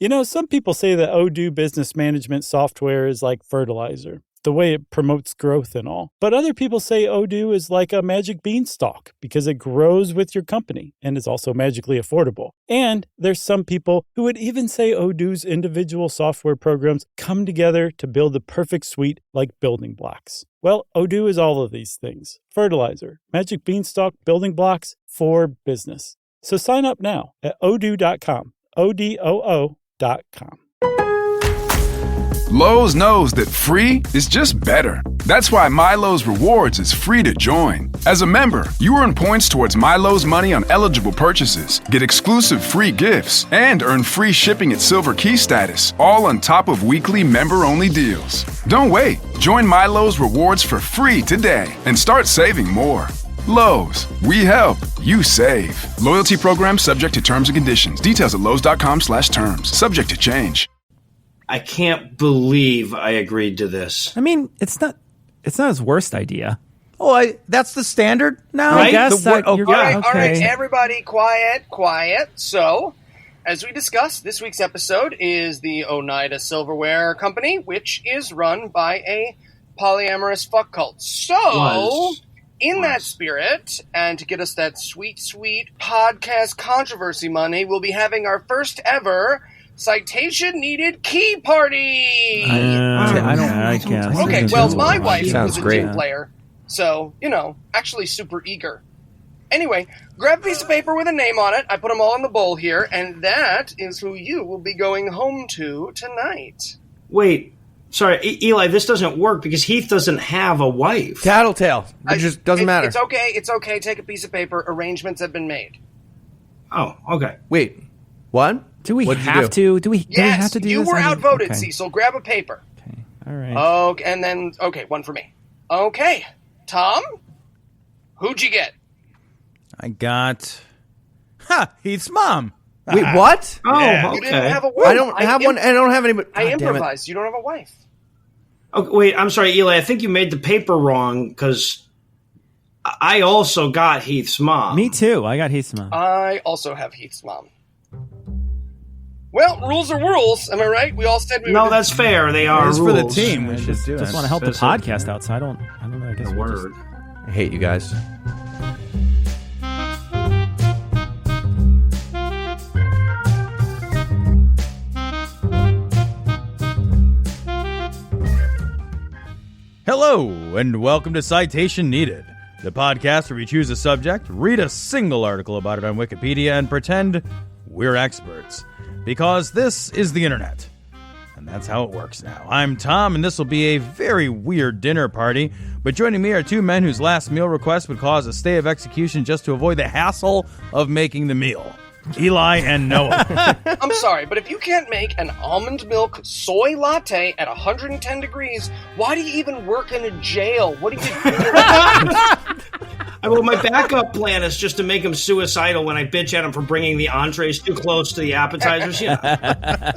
You know, some people say that Odoo business management software is like fertilizer, the way it promotes growth and all. But other people say Odoo is like a magic beanstalk because it grows with your company and is also magically affordable. And there's some people who would even say Odoo's individual software programs come together to build the perfect suite like building blocks. Well, Odoo is all of these things. Fertilizer, magic beanstalk, building blocks for business. So sign up now at odoo.com, ODOO.com. Lowe's knows that free is just better. That's why MyLowe's Rewards is free to join. As a member, you earn points towards MyLowe's money on eligible purchases, get exclusive free gifts, and earn free shipping at Silver Key status, all on top of weekly member-only deals. Don't wait. Join MyLowe's Rewards for free today and start saving more. Lowe's, we help, you save. Loyalty program subject to terms and conditions. Details at lowes.com/terms. Subject to change. I can't believe I agreed to this. I mean, it's not his worst idea. Oh, that's the standard now? Right? I guess All right, everybody, quiet. So, as we discussed, this week's episode is the Oneida Silverware Company, which is run by a polyamorous fuck cult. So, in that spirit, and to get us that sweet, sweet podcast controversy money, we'll be having our first ever Citation Needed Key Party! I can't. Okay, well, my wife is a great. team player, so, actually super eager. Anyway, grab a piece of paper with a name on it. I put them all in the bowl here, and that is who you will be going home to tonight. Wait, sorry, Eli, this doesn't work because Heath doesn't have a wife. Tattletale. It just doesn't matter. It's okay. Take a piece of paper. Arrangements have been made. Oh, okay. Wait, what? Do we have to? Do we have to do Yes, this? you were outvoted, Cecil. Grab a paper. Okay, all right. Okay, and then, one for me. Okay, Tom, who'd you get? I got... Heath's mom. Wait, what? Oh, Yeah. okay. You didn't have a wife. I don't have one, and I don't have any... I improvised. You don't have a wife. Okay, wait, I'm sorry, Eli. I think you made the paper wrong because I also got Heath's mom. Me too. I got Heath's mom. I also have Heath's mom. Well, rules are rules. Am I right? We all said we No, were... that's fair. They are It's rules. for the team. We should do Just it. want to help the That's it. podcast out, so I don't know. I guess The we'll word. I hate you guys. Hello, and welcome to Citation Needed, the podcast where we choose a subject, read a single article about it on Wikipedia, and pretend we're experts. Because this is the internet. And that's how it works now. I'm Tom, and this will be a very weird dinner party. But joining me are two men whose last meal request would cause a stay of execution just to avoid the hassle of making the meal. Eli and Noah. I'm sorry, but if you can't make an almond milk soy latte at 110 degrees, why do you even work in a jail? What do you do? Well, my backup plan is just to make him suicidal when I bitch at him for bringing the entrees too close to the appetizers. Yeah.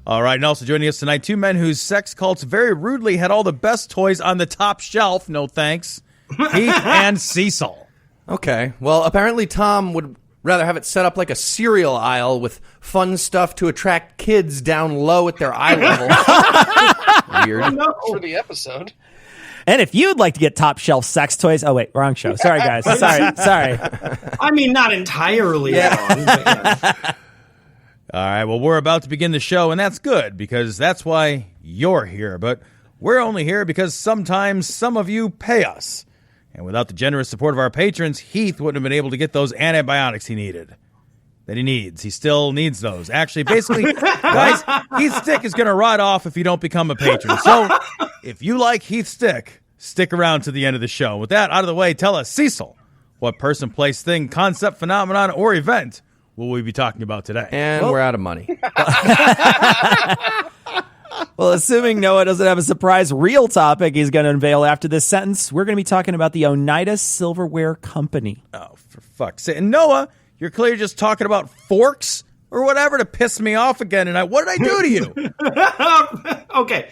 All right, and also joining us tonight, two men whose sex cults very rudely had all the best toys on the top shelf. No thanks. Heath and Cecil. Okay. Well, apparently Tom would rather have it set up like a cereal aisle with fun stuff to attract kids down low at their eye level. Weird. For the episode. And if you'd like to get top shelf sex toys, oh wait, wrong show. Sorry guys. Sorry. I mean, not entirely wrong. But yeah. All right, well, we're about to begin the show, and that's good, because that's why you're here. But we're only here because sometimes some of you pay us. And without the generous support of our patrons, Heath wouldn't have been able to get those antibiotics he needed. That he needs. He still needs those. Actually, basically, guys, Heath's stick is going to rot off if you don't become a patron. So, if you like Heath's stick, stick around to the end of the show. With that out of the way, tell us, Cecil, what person, place, thing, concept, phenomenon, or event will we be talking about today? And we're out of money. Well, assuming Noah doesn't have a surprise real topic he's going to unveil after this sentence, we're going to be talking about the Oneida Silverware Company. Oh, for fuck's sake. And Noah, you're clearly just talking about forks or whatever to piss me off again. And what did I do to you? Okay.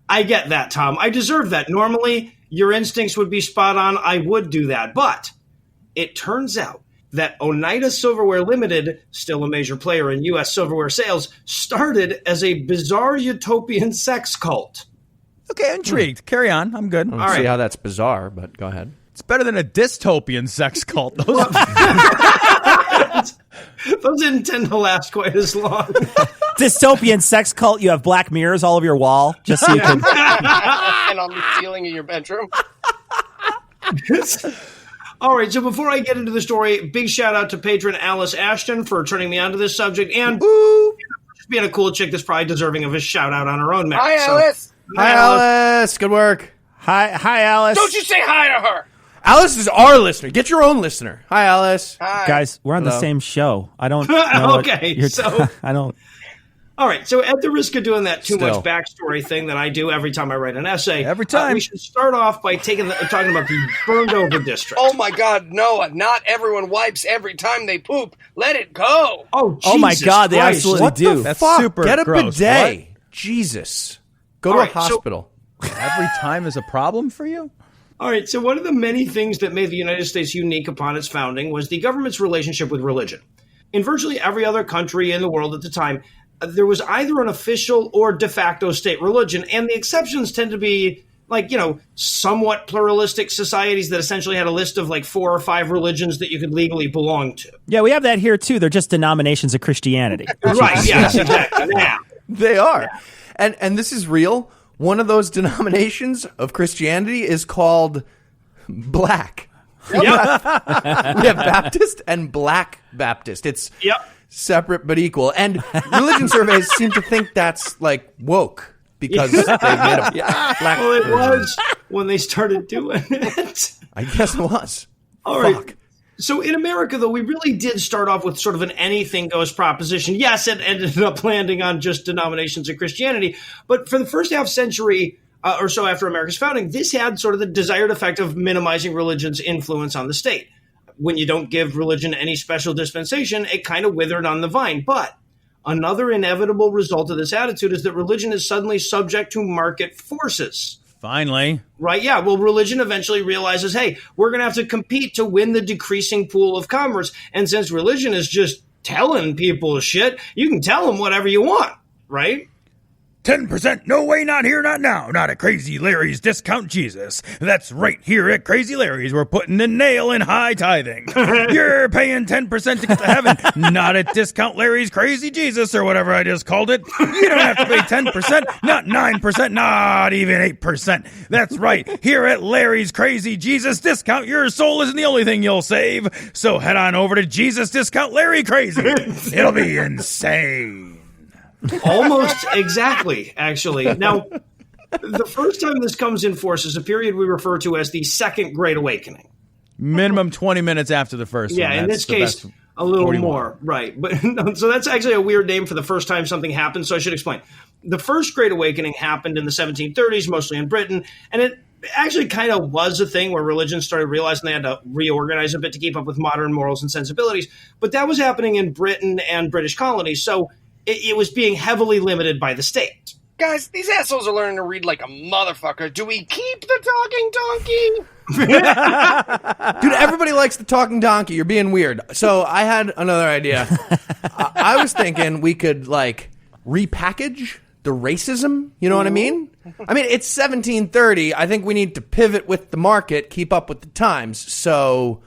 I get that, Tom. I deserve that. Normally, your instincts would be spot on. I would do that. But it turns out that Oneida Silverware Limited, still a major player in U.S. silverware sales, started as a bizarre utopian sex cult. Okay, intrigued. Carry on. I'm good. I don't see how that's bizarre, but go ahead. It's better than a dystopian sex cult. Those didn't tend to last quite as long. Dystopian sex cult. You have black mirrors all over your wall, just so you can. And on the ceiling of your bedroom. All right, so before I get into the story, big shout out to patron Alice Ashton for turning me onto this subject, and just being a cool chick that's probably deserving of a shout out on her own merit. Hi, Alice. Hi, Alice. Good work. Hi, Alice. Don't you say hi to her. Alice is our listener. Get your own listener. Hi, Alice. Hi. Guys, we're on the Hello. same show. I don't know. Okay, so I don't. all right, so at the risk of doing that too Still. much backstory thing that I do every time I write an essay, Every time. we should start off by talking about the burned over district. Oh my God, Noah! Not everyone wipes every time they poop. Let it go. Oh, Oh my Jesus God, they Christ. absolutely What do. the That's fuck? super Get a gross. bidet. Jesus. Go to All a right, so- hospital. Every time is a problem for you? All right, so one of the many things that made the United States unique upon its founding was the government's relationship with religion. In virtually every other country in the world at the time, there was either an official or de facto state religion, and the exceptions tend to be like, somewhat pluralistic societies that essentially had a list of like 4 or 5 religions that you could legally belong to. Yeah, we have that here too. They're just denominations of Christianity. Right, yes, exactly. Now, They are. And this is real. One of those denominations of Christianity is called Black. yep, We have Baptist and Black Baptist. It's yep. separate but equal. And religion surveys seem to think that's like woke because they made a black. Well, it was when they started doing it. I guess it was. All right. Fuck. So in America, though, we really did start off with sort of an anything goes proposition. Yes, it ended up landing on just denominations of Christianity. But for the first half century or so after America's founding, this had sort of the desired effect of minimizing religion's influence on the state. When you don't give religion any special dispensation, it kind of withered on the vine. But another inevitable result of this attitude is that religion is suddenly subject to market forces. Finally. Right, yeah. Well, religion eventually realizes, hey, we're going to have to compete to win the decreasing pool of commerce. And since religion is just telling people shit, you can tell them whatever you want, right? 10%, no way, not here, not now. Not at Crazy Larry's Discount Jesus. That's right, here at Crazy Larry's, we're putting the nail in high tithing. You're paying 10% to get to heaven, not at Discount Larry's Crazy Jesus or whatever I just called it. You don't have to pay 10%, not 9%, not even 8%. That's right, here at Larry's Crazy Jesus Discount, your soul isn't the only thing you'll save. So head on over to Jesus Discount Larry Crazy. It'll be insane. Almost exactly, actually. Now, the first time this comes in force is a period we refer to as the Second Great Awakening. Minimum 20 minutes after the first Yeah, one. in That's this the case, best. a little 41. more, right. But so that's actually a weird name for the first time something happened, so I should explain. The First Great Awakening happened in the 1730s, mostly in Britain, and it actually kind of was a thing where religions started realizing they had to reorganize a bit to keep up with modern morals and sensibilities. But that was happening in Britain and British colonies, so it was being heavily limited by the state. Guys, these assholes are learning to read like a motherfucker. Do we keep the talking donkey? Dude, everybody likes the talking donkey. You're being weird. So I had another idea. I was thinking we could like repackage the racism. You know what I mean? I mean, it's 1730. I think we need to pivot with the market, keep up with the times. So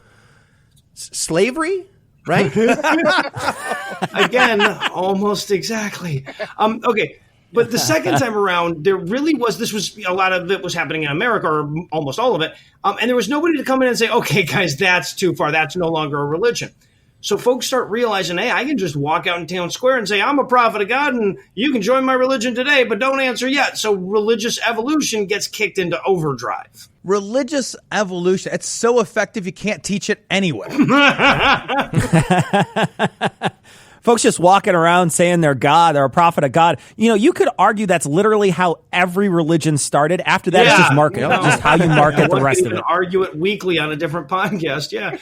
slavery, right? Again, almost exactly. Okay. But the second time around, there really was, a lot of it was happening in America, or almost all of it. And there was nobody to come in and say, okay, guys, that's too far. That's no longer a religion. So folks start realizing, hey, I can just walk out in town square and say, I'm a prophet of God and you can join my religion today, but don't answer yet. So religious evolution gets kicked into overdrive. Religious evolution. It's so effective you can't teach it anyway. Folks just walking around saying they're God, they're a prophet of God. You know, you could argue that's literally how every religion started. After that, it's just marketing, just how you market the rest of it. Argue it weekly on a different podcast. Yeah.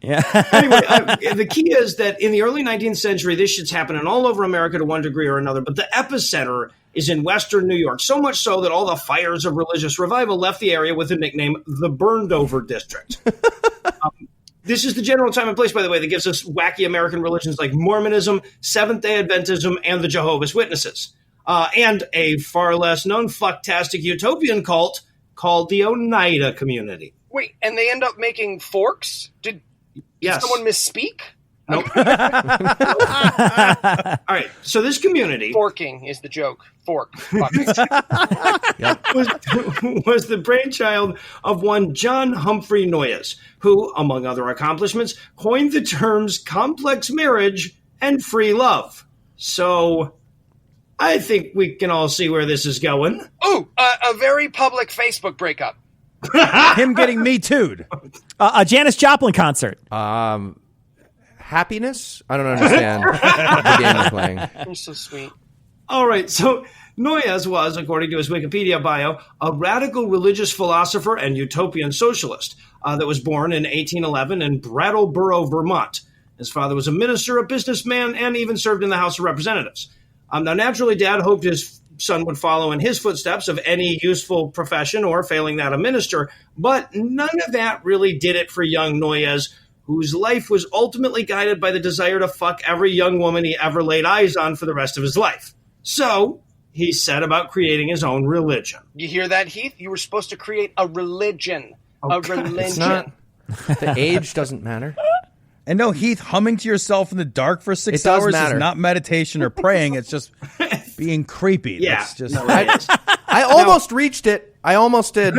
Yeah. Anyway, the key is that in the early 19th century, this shit's happening all over America to one degree or another. But the epicenter is in Western New York, so much so that all the fires of religious revival left the area with the nickname the Burned Over District. This is the general time and place, by the way, that gives us wacky American religions like Mormonism, Seventh-day Adventism, and the Jehovah's Witnesses. And a far less known fucktastic utopian cult called the Oneida Community. Wait, and they end up making forks? Did someone misspeak? Nope. All right, so this community... Forking is the joke. Fork. was the brainchild of one John Humphrey Noyes, who, among other accomplishments, coined the terms complex marriage and free love. So I think we can all see where this is going. Ooh, a very public Facebook breakup. Him getting Me Too'd. A Janis Joplin concert. Happiness? I don't understand the game we're playing. You're so sweet. All right, so Noyes was, according to his Wikipedia bio, a radical religious philosopher and utopian socialist that was born in 1811 in Brattleboro, Vermont. His father was a minister, a businessman, and even served in the House of Representatives. Now, naturally, Dad hoped his son would follow in his footsteps of any useful profession or, failing that, a minister, but none of that really did it for young Noyes, whose life was ultimately guided by the desire to fuck every young woman he ever laid eyes on for the rest of his life. So he set about creating his own religion. You hear that, Heath? You were supposed to create a religion. A religion. It's not. The age doesn't matter. And no, Heath, humming to yourself in the dark for 6 hours is not meditation or praying. It's just being creepy. Yeah. That's just I almost reached it. I almost did.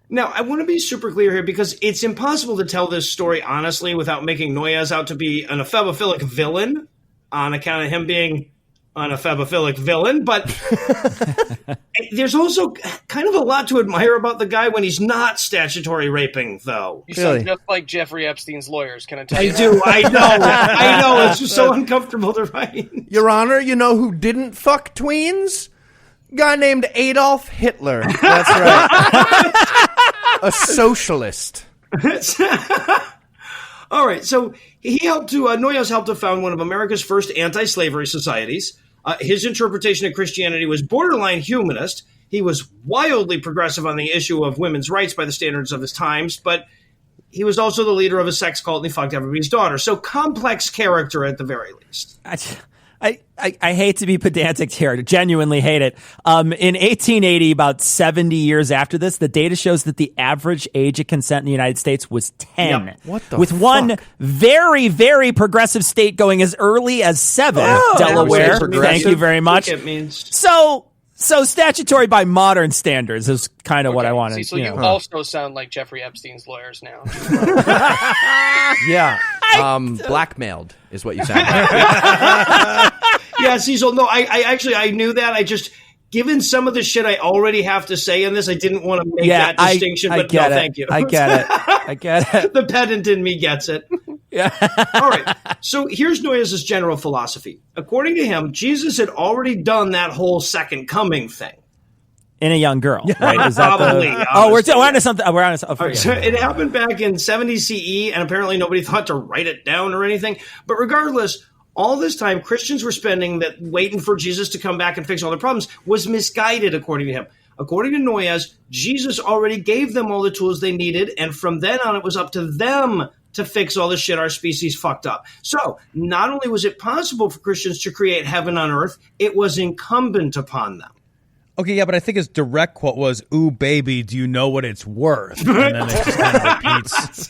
Now, I want to be super clear here because it's impossible to tell this story honestly without making Noyes out to be an ephebophilic villain on account of him being an ephebophilic villain. But there's also kind of a lot to admire about the guy when he's not statutory raping, though. You sound just like Jeffrey Epstein's lawyers, can I tell you? I do. I know. It's just so uncomfortable to write. Your Honor, you know who didn't fuck tweens? Guy named Adolf Hitler. That's right. A socialist. All right, so Noyes helped to found one of America's first anti-slavery societies. His interpretation of Christianity was borderline humanist. He was wildly progressive on the issue of women's rights by the standards of his times, but he was also the leader of a sex cult and he fucked everybody's daughter. So complex character at the very least. I hate to be pedantic here. Genuinely hate it. In 1880, about 70 years after this, the data shows that the average age of consent in the United States was 10. Yep. What the With fuck? one very, very progressive state going as early as 7. Delaware. Thank you very much. It means So statutory by modern standards is kind of what I wanted. See, so you also sound like Jeffrey Epstein's lawyers now. Yeah. Blackmailed is what you sound like. Yeah, Cecil, no, I knew that. I just, given some of the shit I already have to say in this, I didn't want to make that distinction, but no, thank you. I get it. The pedant in me gets it. Yeah. All right, so here's Noyes' general philosophy. According to him, Jesus had already done that whole second coming thing. In a young girl, right? Is that Probably. we're on to something. We're on to something. Right, so it happened back in 70 CE, and apparently nobody thought to write it down or anything. But regardless, all this time Christians were spending that waiting for Jesus to come back and fix all their problems was misguided, according to him. According to Noyes, Jesus already gave them all the tools they needed, and from then on it was up to them to fix all the shit our species fucked up. So not only was it possible for Christians to create heaven on earth, it was incumbent upon them. Okay, yeah, but I think his direct quote was, "Ooh, baby, do you know what it's worth?" And then it just kind of repeats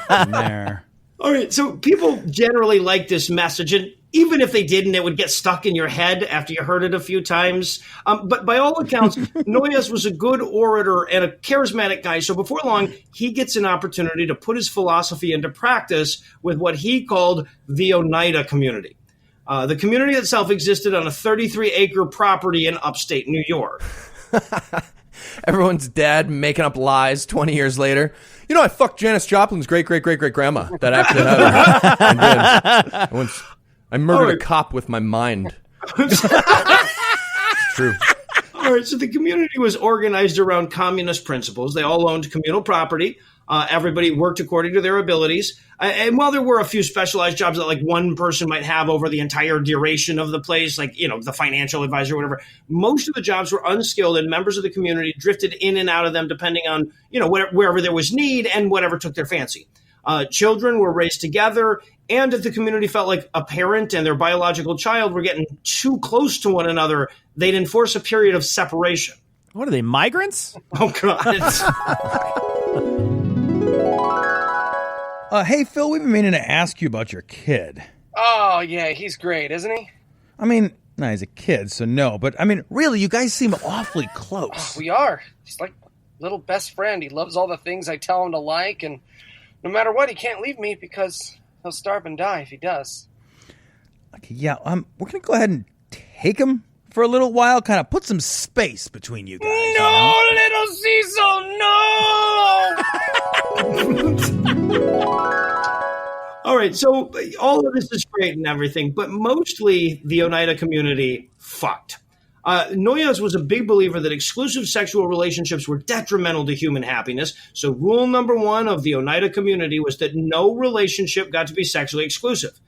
from there. All right, so people generally like this message, and even if they didn't, it would get stuck in your head after you heard it a few times. But by all accounts, Noyes was a good orator and a charismatic guy, so before long, he gets an opportunity to put his philosophy into practice with what he called the Oneida Community. The community itself existed on a 33-acre property in upstate New York. Everyone's dad making up lies 20 years later. You know, I fucked Janis Joplin's great-great-great-great-grandma. That actually happened. I did. I murdered a cop with my mind. It's true. All right, so the community was organized around communist principles. They all owned communal property. Everybody worked according to their abilities. And while there were a few specialized jobs that like one person might have over the entire duration of the place, like, you know, the financial advisor or whatever, most of the jobs were unskilled and members of the community drifted in and out of them depending on, you know, wherever there was need and whatever took their fancy. Children were raised together, and if the community felt like a parent and their biological child were getting too close to one another, they'd enforce a period of separation. What are they, migrants? Oh, God. Hey, Phil, we've been meaning to ask you about your kid. Oh, yeah, he's great, isn't he? I mean, no, he's a kid, so no. But, I mean, really, you guys seem awfully close. We are. He's like little best friend. He loves all the things I tell him to like, and no matter what, he can't leave me because he'll starve and die if he does. Okay, yeah, we're going to go ahead and take him for a little while, kind of put some space between you guys. No, little Cecil, no! All right, so all of this is great and everything, but mostly the Oneida community fucked. Noyes was a big believer that exclusive sexual relationships were detrimental to human happiness, so rule number one of the Oneida community was that no relationship got to be sexually exclusive.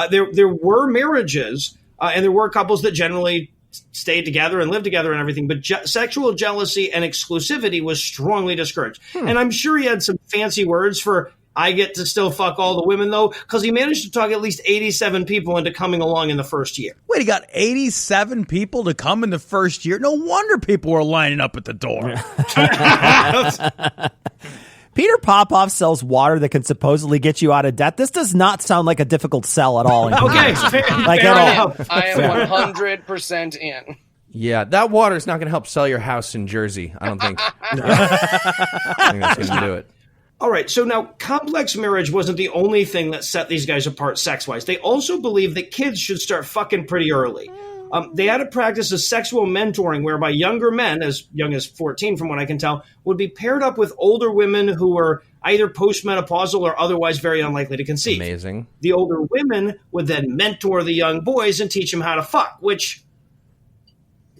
There were marriages, and there were couples that generally stayed together and lived together and everything, but sexual jealousy and exclusivity was strongly discouraged. And I'm sure he had some fancy words for I get to still fuck all the women, though, because he managed to talk at least 87 people into coming along in the first year. Wait, he got 87 people to come in the first year? No wonder people were lining up at the door. Peter Popoff sells water that can supposedly get you out of debt. This does not sound like a difficult sell at all. Okay, like at all. I am 100% in. Yeah, that water is not going to help sell your house in Jersey. I don't think. I think that's going to do it. All right, so now complex marriage wasn't the only thing that set these guys apart sex-wise. They also believed that kids should start fucking pretty early. They had a practice of sexual mentoring whereby younger men, as young as 14 from what I can tell, would be paired up with older women who were either postmenopausal or otherwise very unlikely to conceive. Amazing. The older women would then mentor the young boys and teach them how to fuck, which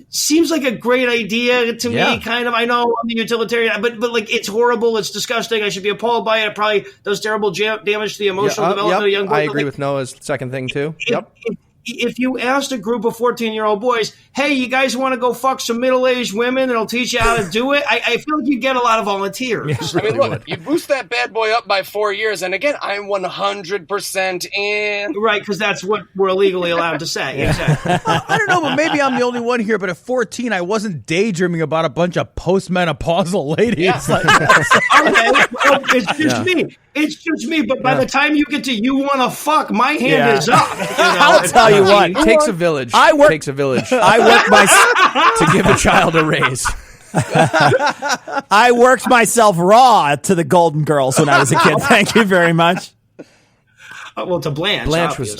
seems like a great idea to me, kind of. I know I'm the utilitarian, but like it's horrible, it's disgusting. I should be appalled by it. It probably does terrible damage to the emotional development of young boys. I agree with Noah's second thing too. If you asked a group of 14-year-old boys, hey, you guys want to go fuck some middle-aged women that'll teach you how to do it? I feel like you'd get a lot of volunteers. I mean, look, you boost that bad boy up by 4 years, and again, I'm 100% in. Right, because that's what we're legally allowed to say. Exactly. I don't know, but maybe I'm the only one here, but at 14, I wasn't daydreaming about a bunch of postmenopausal ladies. Yeah. Okay, well, it's just me. It's just me, but by the time you get to you want to fuck, my hand is up. You know? I'll tell you what. It takes a village. Takes a village. I worked to give a child a raise. I worked myself raw to the Golden Girls when I was a kid. Thank you very much. Well, to Blanche. Blanche was.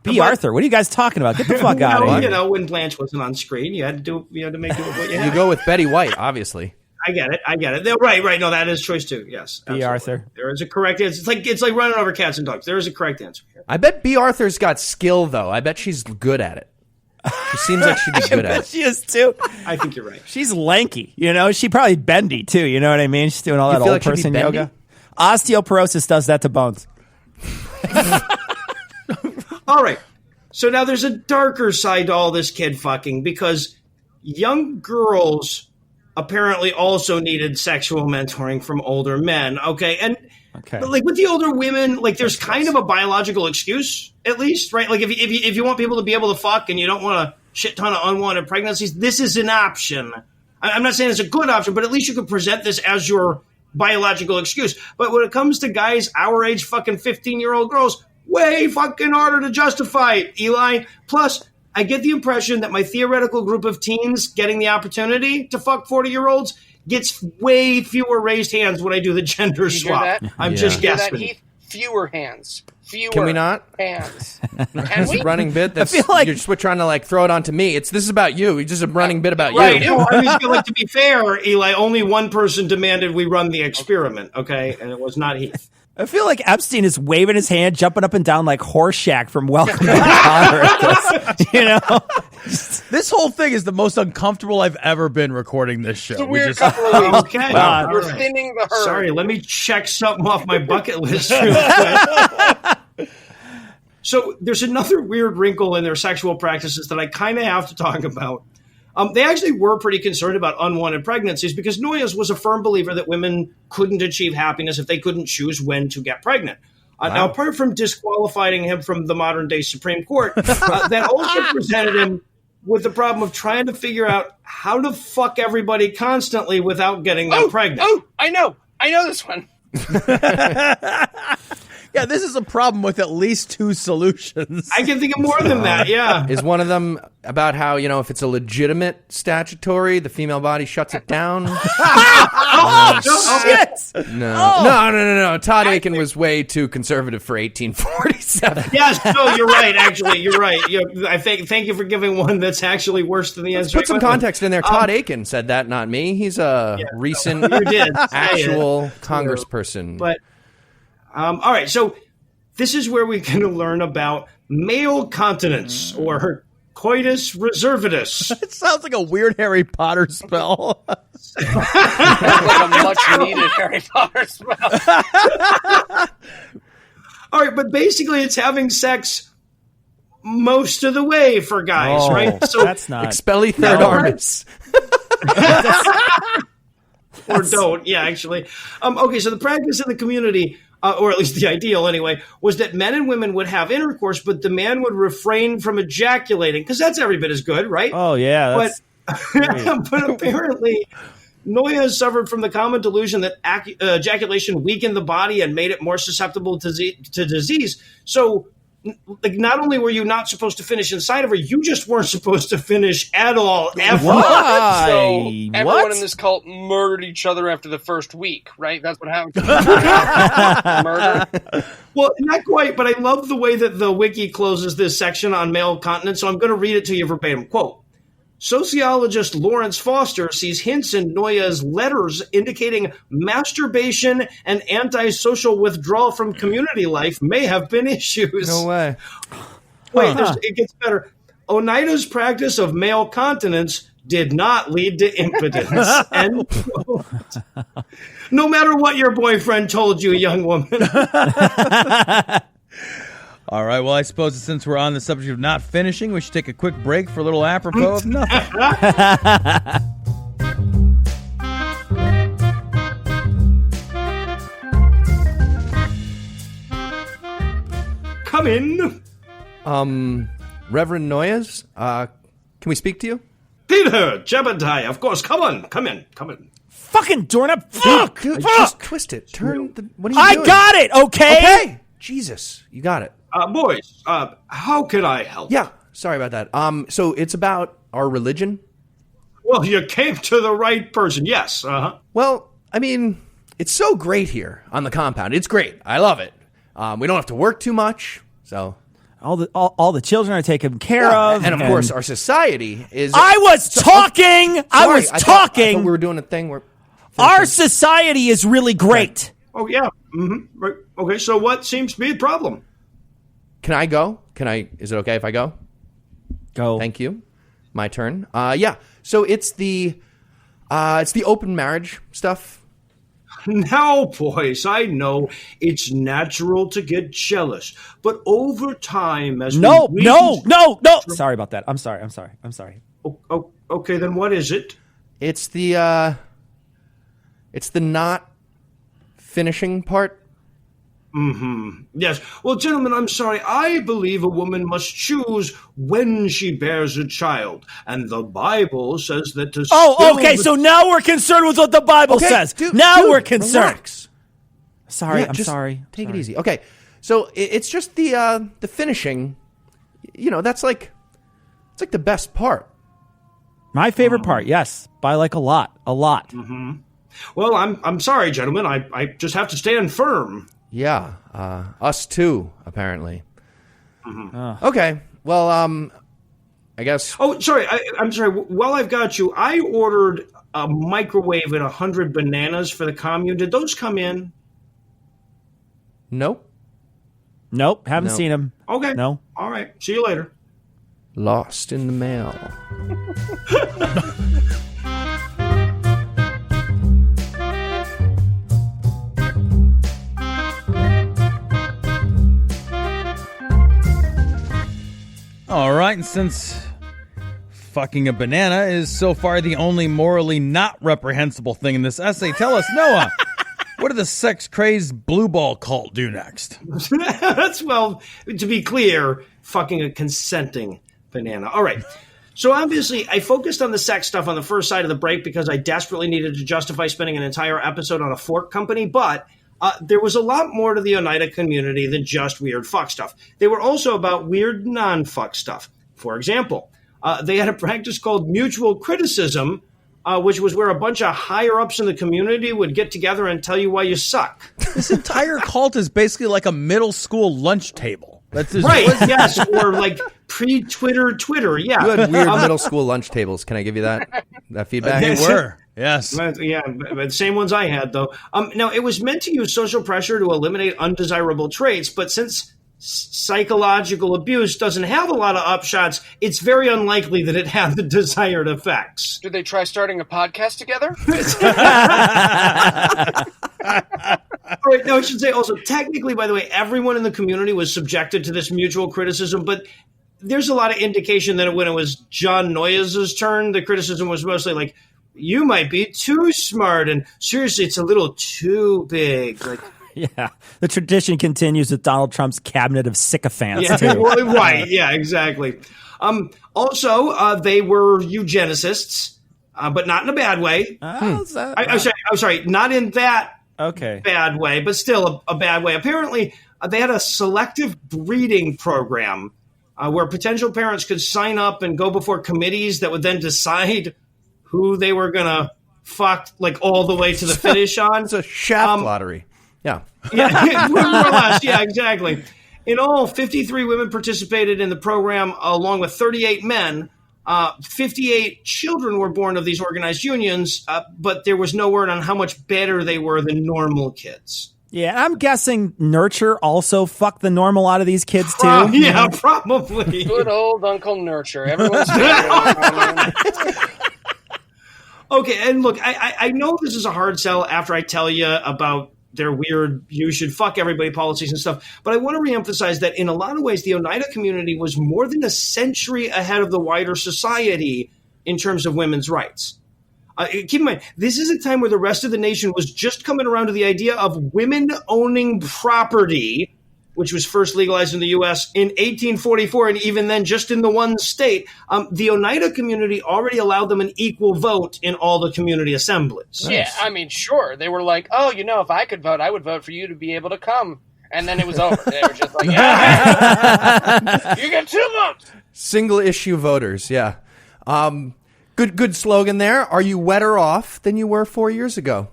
B. Arthur, what are you guys talking about? Get the fuck out of here. You know, when Blanche wasn't on screen, you had to make it what you had. You go with Betty White, obviously. I get it. Right. No, that is choice two. Yes. B. Arthur. There is a correct answer. It's like running over cats and dogs. There is a correct answer here. I bet B. Arthur's got skill, though. I bet she's good at it. She seems like she'd be good at it. She is, too. I think you're right. She's lanky. You know, she probably bendy, too. You know what I mean? She's doing all that old like person yoga. Osteoporosis does that to bones. All right. So now there's a darker side to all this kid fucking because young girls apparently also needed sexual mentoring from older men. Okay. But like with the older women, like there's kind of a biological excuse, at least, right? Like if you want people to be able to fuck and you don't want a shit ton of unwanted pregnancies, this is an option. I'm not saying it's a good option, but at least you could present this as your biological excuse. But when it comes to guys our age, fucking 15-year-old girls, way fucking harder to justify it, Eli. Plus, I get the impression that my theoretical group of teens getting the opportunity to fuck 40-year-olds gets way fewer raised hands when I do the gender swap. I'm just guessing. Heath? Fewer hands. Can we not? Hands. Can we? Running bit. That's, I feel like you're just trying to like throw it onto me. This is about you. It's just a running bit about you. I mean, like, to be fair, Eli, only one person demanded we run the experiment. Okay, and it was not Heath. I feel like Epstein is waving his hand, jumping up and down like Horseshack from Welcome to Connor. You know, this whole thing is the most uncomfortable I've ever been recording this show. It's a weird couple of weeks. Okay, we're thinning the herd. Sorry, let me check something off my bucket list. So there's another weird wrinkle in their sexual practices that I kind of have to talk about. They actually were pretty concerned about unwanted pregnancies because Noyes was a firm believer that women couldn't achieve happiness if they couldn't choose when to get pregnant. Now, apart from disqualifying him from the modern-day Supreme Court, that also presented him with the problem of trying to figure out how to fuck everybody constantly without getting them pregnant. Oh, I know this one. Yeah, this is a problem with at least 2 solutions. I can think of more than that, yeah. Is one of them about how, if it's a legitimate statutory, the female body shuts it down? Shit! No. Todd Aiken was way too conservative for 1847. Yes, no, you're right, actually. You're right. Thank you for giving one that's actually worse than the answer. Put some context in there. Todd Aiken said that, not me. He's a recent actual congressperson. But all right, so this is where we can learn about male continence or coitus reservatus. It sounds like a weird Harry Potter spell. Like a much-needed Harry Potter spell. All right, but basically it's having sex most of the way for guys, right? So that's not expelli third armis. Or don't, yeah, actually. Okay, so the practice in the community, or at least the ideal anyway, was that men and women would have intercourse, but the man would refrain from ejaculating, because that's every bit as good, right? Oh, yeah. But apparently, Noyes suffered from the common delusion that ejaculation weakened the body and made it more susceptible to disease. So, like, not only were you not supposed to finish inside of her, you just weren't supposed to finish at all, ever. Why? So everyone in this cult murdered each other after the first week, right? That's what happened. Murder? Well, not quite, but I love the way that the wiki closes this section on male continence, so I'm going to read it to you verbatim. Quote, sociologist Lawrence Foster sees hints in Noyes' letters indicating masturbation and antisocial withdrawal from community life may have been issues. No way. Wait, it gets better. Oneida's practice of male continence did not lead to impotence. End quote. No matter what your boyfriend told you, young woman. All right, well, I suppose since we're on the subject of not finishing, we should take a quick break for a little apropos of nothing. Come in. Reverend Noyes, can we speak to you? Peter, Jebediah, of course. Come on. Come in. Fucking doorknob. Fuck! Dude, Fuck! just twist it. Turn the... What are you doing? I got it, okay? Jesus, you got it. Boys, how can I help? Yeah, sorry about that. So it's about our religion? Well, you came to the right person. Yes, Well, I mean, it's so great here on the compound. It's great. I love it. We don't have to work too much, so... All the children are taken care of. And of course, our society is... I was talking! I thought we were doing a thing where... Our society is really great. Oh, yeah. Mm-hmm. Right. Okay, so what seems to be the problem? Can I go? Is it okay if I go? Go. Thank you. My turn. Yeah. So it's the open marriage stuff. Now, boys, I know it's natural to get jealous, but over time, as No. Sorry about that. I'm sorry. Oh, okay, then what is it? It's the not finishing part. Mm-hmm. Yes. Well, gentlemen, I'm sorry. I believe a woman must choose when she bears a child. And the Bible says that to... okay. So now we're concerned with what the Bible says. Dude, we're concerned. Relax. Sorry, Yeah, I'm sorry. Take it easy. Okay. So it's just the finishing. That's like... It's like the best part. My favorite part, yes. By like a lot. Mm-hmm. Well, I'm sorry, gentlemen. I just have to stand firm. Yeah, us too, apparently. Mm-hmm. Okay, well, I guess... Oh, sorry, I'm sorry. While I've got you, I ordered a microwave and 100 bananas for the commune. Did those come in? Nope. Haven't seen him. Okay. No. All right, see you later. Lost in the mail. All right, and since fucking a banana is so far the only morally not reprehensible thing in this essay. Tell us, Noah, what did the sex-crazed blue ball cult do next? That's, well, to be clear, fucking a consenting banana. All right. So obviously, I focused on the sex stuff on the first side of the break because I desperately needed to justify spending an entire episode on a fork company, but there was a lot more to the Oneida community than just weird fuck stuff. They were also about weird non-fuck stuff. For example, they had a practice called mutual criticism, which was where a bunch of higher-ups in the community would get together and tell you why you suck. This entire cult is basically like a middle school lunch table. That's right, yes, or like Twitter, yeah. You had weird middle school lunch tables. Can I give you that feedback? They were, yes. Yeah, the same ones I had, though. Now, it was meant to use social pressure to eliminate undesirable traits, but since psychological abuse doesn't have a lot of upshots, it's very unlikely that it had the desired effects. Did they try starting a podcast together? All right, no, I should say also, technically, by the way, everyone in the community was subjected to this mutual criticism, but there's a lot of indication that when it was John Noyes' turn, the criticism was mostly like, you might be too smart, and seriously, it's a little too big. Like, yeah, the tradition continues with Donald Trump's cabinet of sycophants, yeah, too. Right, yeah, exactly. Also, they were eugenicists, but not in a bad way. I'm sorry, not in that bad way, but still a bad way. Apparently, they had a selective breeding program where potential parents could sign up and go before committees that would then decide who they were going to fuck, like, all the way to the finish on. It's a shaft lottery. Yeah. Yeah, more or less. Yeah, exactly. In all, 53 women participated in the program, along with 38 men. 58 children were born of these organized unions, but there was no word on how much better they were than normal kids. Yeah, I'm guessing Nurture also fucked the normal out of these kids, too. Yeah, probably. Good old Uncle Nurture. Everyone's favorite. Okay, and look, I know this is a hard sell after I tell you about their weird you should fuck everybody policies and stuff, but I want to reemphasize that in a lot of ways, the Oneida community was more than a century ahead of the wider society in terms of women's rights. Keep in mind, this is a time where the rest of the nation was just coming around to the idea of women owning property, which was first legalized in the U.S. in 1844, and even then just in the one state. The Oneida community already allowed them an equal vote in all the community assemblies. Yeah, I mean, sure. They were like, oh, if I could vote, I would vote for you to be able to come. And then it was over. They were just like, yeah, you get 2 votes. Single issue voters, yeah. Good slogan there. Are you wetter off than you were 4 years ago?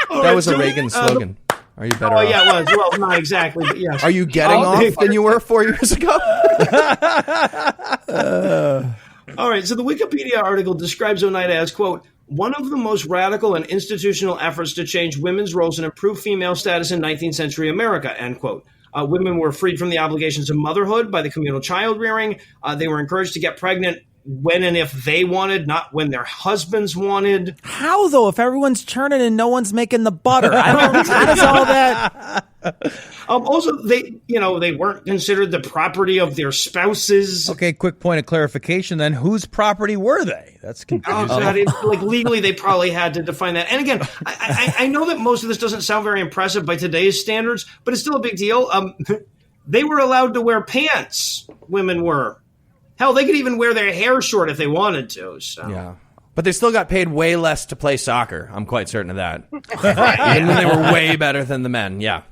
That was a Reagan slogan. Are you better off? Oh, yeah, it was. Well, not exactly, but yes. Are you getting off than you were 4 years ago? All right, so the Wikipedia article describes Oneida as, quote, one of the most radical and institutional efforts to change women's roles and improve female status in 19th century America, end quote. Women were freed from the obligations of motherhood by the communal child rearing. They were encouraged to get pregnant when and if they wanted, not when their husbands wanted. How, though, if everyone's churning and no one's making the butter? How does all that... Also, they weren't considered the property of their spouses. Okay, quick point of clarification then. Whose property were they? That's confusing. Like legally, they probably had to define that. And again, I know that most of this doesn't sound very impressive by today's standards, but it's still a big deal. They were allowed to wear pants. Women were. Hell, they could even wear their hair short if they wanted to. So. Yeah. But they still got paid way less to play soccer. I'm quite certain of that. Even when they were way better than the men. Yeah.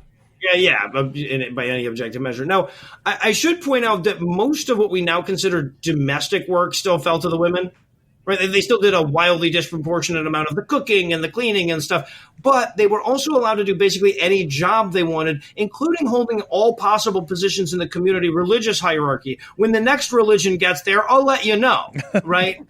Yeah, by any objective measure. Now, I should point out that most of what we now consider domestic work still fell to the women. Right? They still did a wildly disproportionate amount of the cooking and the cleaning and stuff, but they were also allowed to do basically any job they wanted, including holding all possible positions in the community religious hierarchy. When the next religion gets there, I'll let you know, right?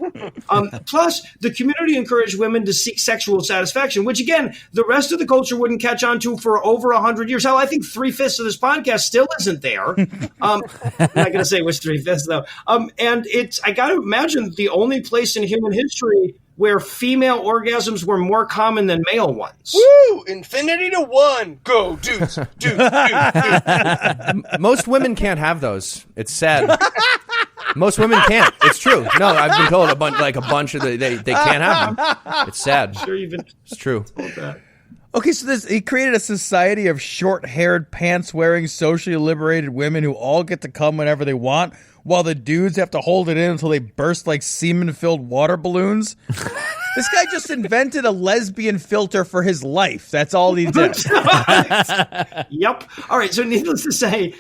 Plus, the community encouraged women to seek sexual satisfaction, which, again, the rest of the culture wouldn't catch on to for over 100 years. Hell, I think 3/5 of this podcast still isn't there. I'm not going to say which 3/5, though. And I got to imagine the only place in human history where female orgasms were more common than male ones. Woo! Infinity to one. Go, dudes. Dudes. Most women can't have those. It's sad. Most women can't. It's true. No, I've been told a bunch of they can't have them. It's sad. Sure, you've been It's true. told that. Okay, so he created a society of short-haired, pants-wearing, socially liberated women who all get to come whenever they want, while the dudes have to hold it in until they burst like semen-filled water balloons. This guy just invented a lesbian filter for his life. That's all he did. Yep. All right. So needless to say,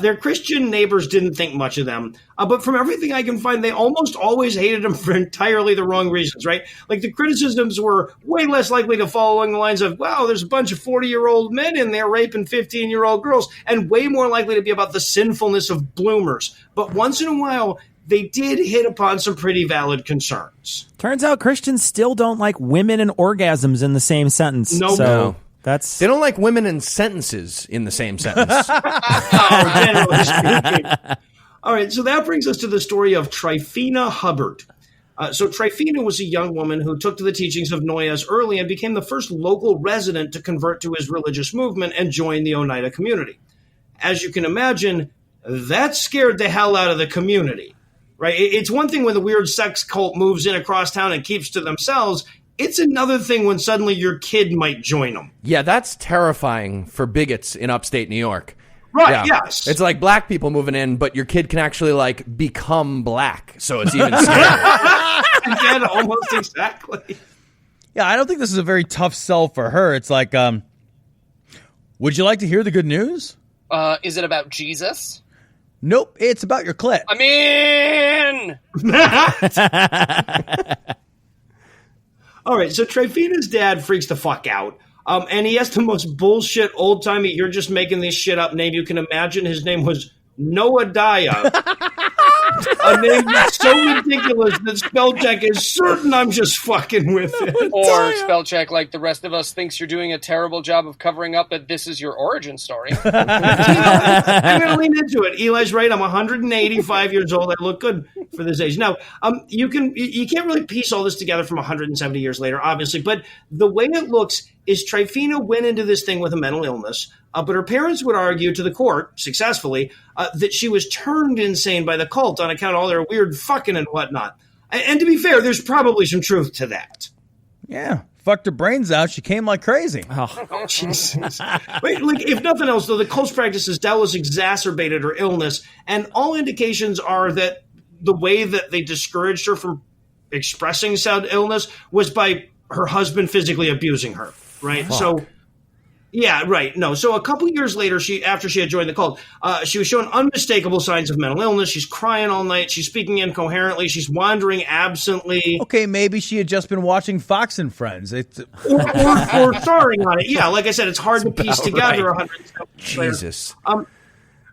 their Christian neighbors didn't think much of them. But from everything I can find, they almost always hated them for entirely the wrong reasons, right? Like the criticisms were way less likely to fall along the lines of, wow, there's a bunch of 40-year-old men in there raping 15-year-old girls, and way more likely to be about the sinfulness of bloomers. But once in a while, they did hit upon some pretty valid concerns. Turns out Christians still don't like women and orgasms in the same sentence. Nope. So No. that's They don't like women in sentences in the same sentence. Generally speaking. All right, so that brings us to the story of Tryphena Hubbard. So Tryphena was a young woman who took to the teachings of Noyes early and became the first local resident to convert to his religious movement and join the Oneida Community. As you can imagine, that scared the hell out of the community. Right? It's one thing when the weird sex cult moves in across town and keeps to themselves. It's another thing when suddenly your kid might join them. Yeah, that's terrifying for bigots in upstate New York. Right, Yeah. yes. It's like black people moving in, but your kid can actually like become black. So it's even scarier. Again, almost exactly. Yeah, I don't think this is a very tough sell for her. It's like, would you like to hear the good news? Is it about Jesus? Nope, it's about your clit. I'm in! All right, so Tryphena's dad freaks the fuck out. And he has the most bullshit old-timey, you're just making this shit up name you can imagine. His name was Noadiah. A name that's so ridiculous that spell check is certain I'm just fucking with it. Or spell check like the rest of us thinks you're doing a terrible job of covering up that this is your origin story. I'm going to lean into it. Eli's right. I'm 185 years old. I look good for this age. Now, you can't really piece all this together from 170 years later, obviously, but the way it looks is Tryphena went into this thing with a mental illness, but her parents would argue to the court, successfully, that she was turned insane by the cult on account of all their weird fucking and whatnot. And to be fair, there's probably some truth to that. Yeah, fucked her brains out. She came like crazy. Oh, Jesus. Wait, like, if nothing else, though, the cult's practices doubtless exacerbated her illness, and all indications are that the way that they discouraged her from expressing said illness was by her husband physically abusing her, right? Fuck. So, yeah, right. No, so a couple years later, after she had joined the cult, she was showing unmistakable signs of mental illness. She's crying all night. She's speaking incoherently. She's wandering absently. Okay, maybe she had just been watching Fox and Friends. Or starring on it. Yeah, like I said, it's hard to piece together. right. 100 later. Jesus.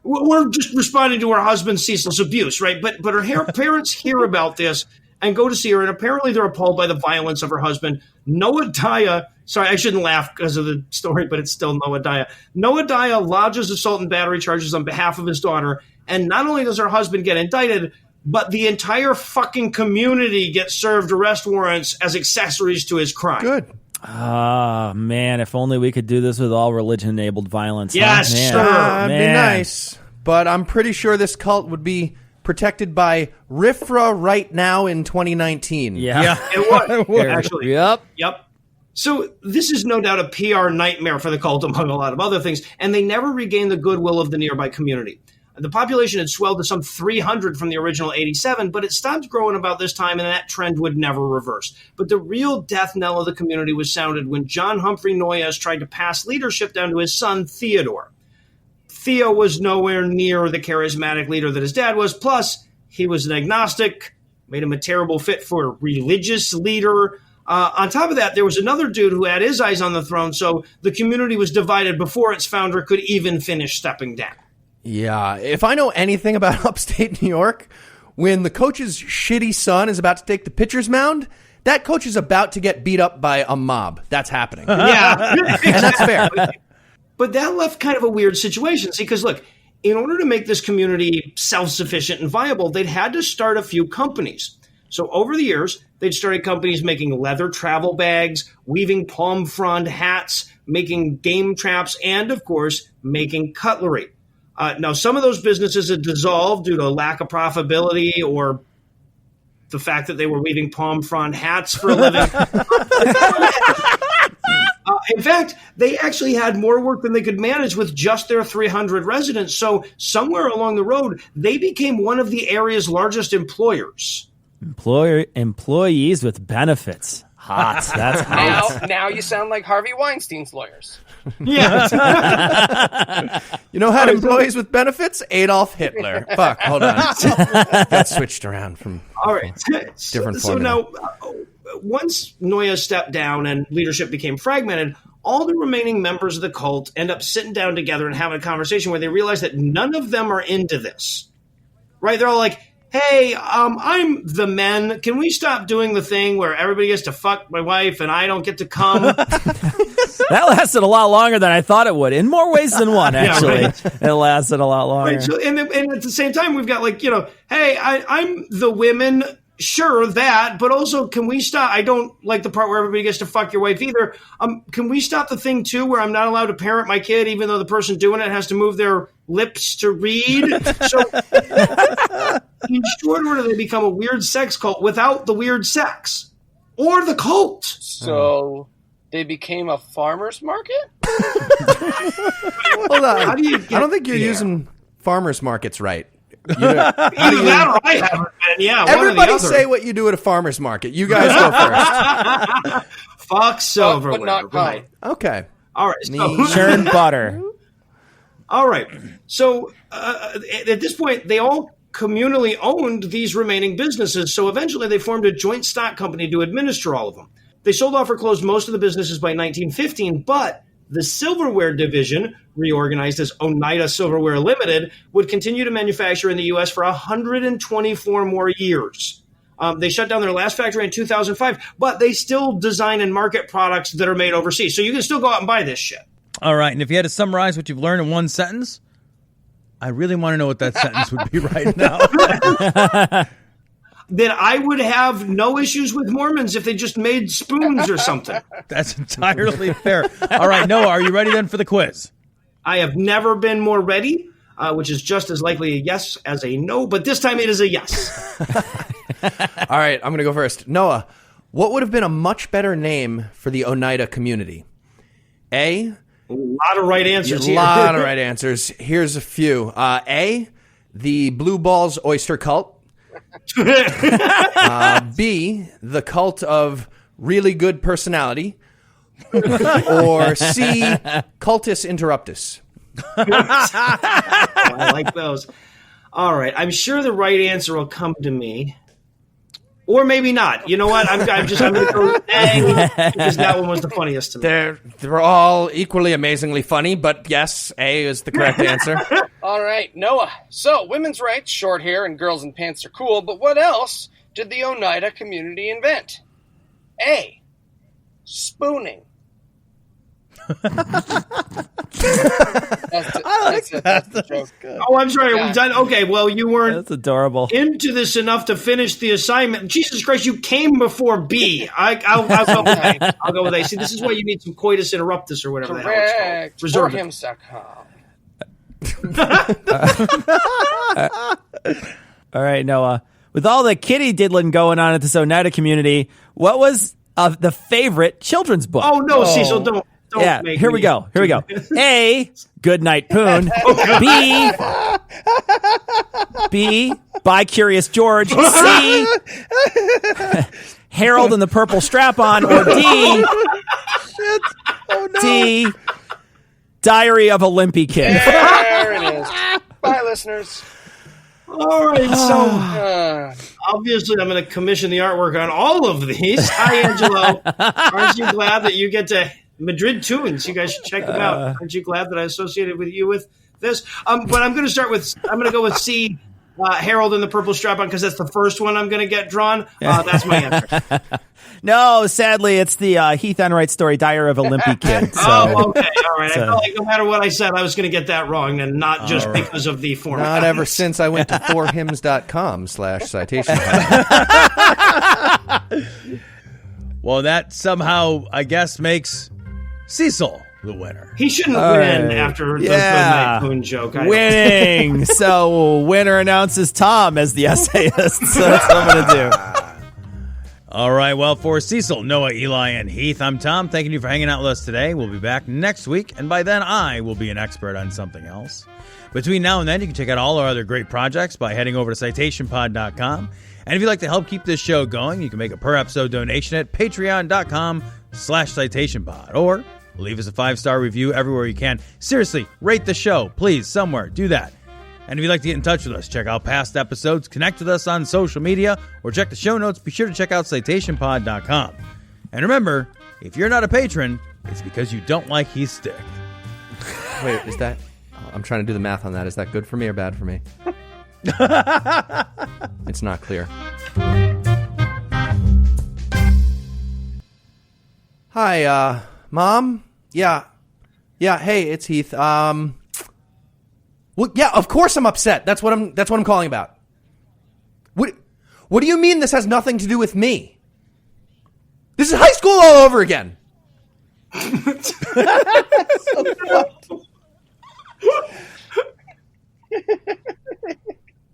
We're just responding to her husband's ceaseless abuse, right? But her parents hear about this and go to see her, and apparently they're appalled by the violence of her husband. Noadiah, sorry, I shouldn't laugh because of the story, but it's still Noadiah. Noadiah lodges assault and battery charges on behalf of his daughter, and not only does her husband get indicted, but the entire fucking community gets served arrest warrants as accessories to his crime. Good. Ah, man, if only we could do this with all religion-enabled violence. Yes, huh? Man. sure. That'd be Man. nice. But I'm pretty sure this cult would be protected by RFRA right now in 2019. Yeah. It would, actually. Yep. Yep. So this is no doubt a PR nightmare for the cult, among a lot of other things, and they never regained the goodwill of the nearby community. The population had swelled to some 300 from the original 87, but it stopped growing about this time, and that trend would never reverse. But the real death knell of the community was sounded when John Humphrey Noyes tried to pass leadership down to his son, Theodore. Theo was nowhere near the charismatic leader that his dad was, plus he was an agnostic, made him a terrible fit for a religious leader. On top of that, there was another dude who had his eyes on the throne, so the community was divided before its founder could even finish stepping down. Yeah, if I know anything about upstate New York, when the coach's shitty son is about to take the pitcher's mound, that coach is about to get beat up by a mob. That's happening. Yeah, And that's fair. But that left kind of a weird situation. See, because look, in order to make this community self-sufficient and viable, they'd had to start a few companies. So over the years, they'd started companies making leather travel bags, weaving palm frond hats, making game traps, and, of course, making cutlery. Now, some of those businesses had dissolved due to a lack of profitability or the fact that they were weaving palm frond hats for a living. In fact, they actually had more work than they could manage with just their 300 residents. So somewhere along the road, they became one of the area's largest employers. Employees with benefits. Hot. That's hot. Now you sound like Harvey Weinstein's lawyers. Yeah. You know, had employees with benefits? Adolf Hitler. Fuck, hold on. Got switched around from all right. different So now, once Noya stepped down and leadership became fragmented, all the remaining members of the cult end up sitting down together and having a conversation where they realize that none of them are into this. Right? They're all like, hey, I'm the men. Can we stop doing the thing where everybody gets to fuck my wife and I don't get to come? That lasted a lot longer than I thought it would. In more ways than one, actually. Yeah, right. It lasted a lot longer. Right. So, and at the same time, we've got hey, I'm the women. Sure, that, but also, can we stop? I don't like the part where everybody gets to fuck your wife either. Can we stop the thing, too, where I'm not allowed to parent my kid, even though the person doing it has to move their lips to read? So, in short order, they become a weird sex cult without the weird sex. Or the cult. So, they became a farmer's market? Hold on. I don't think you're using farmers markets right. Either that or I haven't been. Yeah, everybody say what you do at a farmer's market. You guys go first. Fuck silverware. But not right. Okay. All right. So, churn butter. All right. So at this point, they all communally owned these remaining businesses. So eventually they formed a joint stock company to administer all of them. They sold off or closed most of the businesses by 1915, but the silverware division, reorganized as Oneida Silverware Limited, would continue to manufacture in the U.S. for 124 more years. They shut down their last factory in 2005, but they still design and market products that are made overseas. So you can still go out and buy this shit. All right, and if you had to summarize what you've learned in one sentence, I really want to know what that sentence would be right now. Then I would have no issues with Mormons if they just made spoons or something. That's entirely fair. All right, Noah, are you ready then for the quiz? I have never been more ready, which is just as likely a yes as a no, but this time it is a yes. All right, I'm going to go first. Noah, what would have been a much better name for the Oneida community? A lot of right answers here. A lot of right answers. Here's a few. A, the Blue Balls Oyster Cult. B, the cult of really good personality. Or C, cultus interruptus. I like those. All right. I'm sure the right answer will come to me. Or maybe not. You know what? I'm going to go with A because that one was the funniest to me. They're all equally amazingly funny, but yes, A is the correct answer. All right, Noah. So, women's rights, short hair, and girls in pants are cool, but what else did the Oneida community invent? A, spooning. That's the joke. Good. Oh, I'm sorry. We've done. Okay, well, you weren't. That's adorable. Into this enough to finish the assignment. Jesus Christ, you came before B. I'll go with A. I'll go with A. See, this is why you need some coitus interruptus or whatever the hell it's called. Reserve All right, Noah. With all the kitty diddling going on at this Oneida community, what was the favorite children's book? Oh no, Cecil, don't. Yeah, here we go. A, Good Night Poon. B, By Curious George. C, Harold and the Purple Strap-On. Or D, Diary of a Limpy Kid. There it is. Bye, listeners. All right, so obviously I'm going to commission the artwork on all of these. Hi, Angelo. Aren't you glad that you get to Madrid Tunes? You guys should check them out. Aren't you glad that I associated with you with this? But I'm going to go with C, Harold and the Purple Strap-On because that's the first one I'm going to get drawn. That's my answer. No, sadly, it's the Heath Enright story, Diary of a Limpy Kid. So, oh, okay. All right. I felt like no matter what I said, I was going to get that wrong, and not just because of the format. Not ever since I went to forhims.com/citation. Well, that somehow, I guess, makes Cecil the winner. He shouldn't win after the Night Moon joke. Winning. So, winner announces Tom as the essayist. So that's what I'm going to do. All right, well, for Cecil, Noah, Eli, and Heath, I'm Tom. Thanking you for hanging out with us today. We'll be back next week, and by then I will be an expert on something else. Between now and then, you can check out all our other great projects by heading over to citationpod.com. And if you'd like to help keep this show going, you can make a per-episode donation at patreon.com/citationpod, or leave us a 5-star review everywhere you can. Seriously, rate the show, please, somewhere. Do that. And if you'd like to get in touch with us, check out past episodes, connect with us on social media, or check the show notes, be sure to check out citationpod.com. And remember, if you're not a patron, it's because you don't like Heath's stick. Wait, is that... I'm trying to do the math on that. Is that good for me or bad for me? It's not clear. Hi, Mom? Yeah, hey, it's Heath. Well, yeah, of course I'm upset. That's what I'm calling about. What do you mean this has nothing to do with me? This is high school all over again. So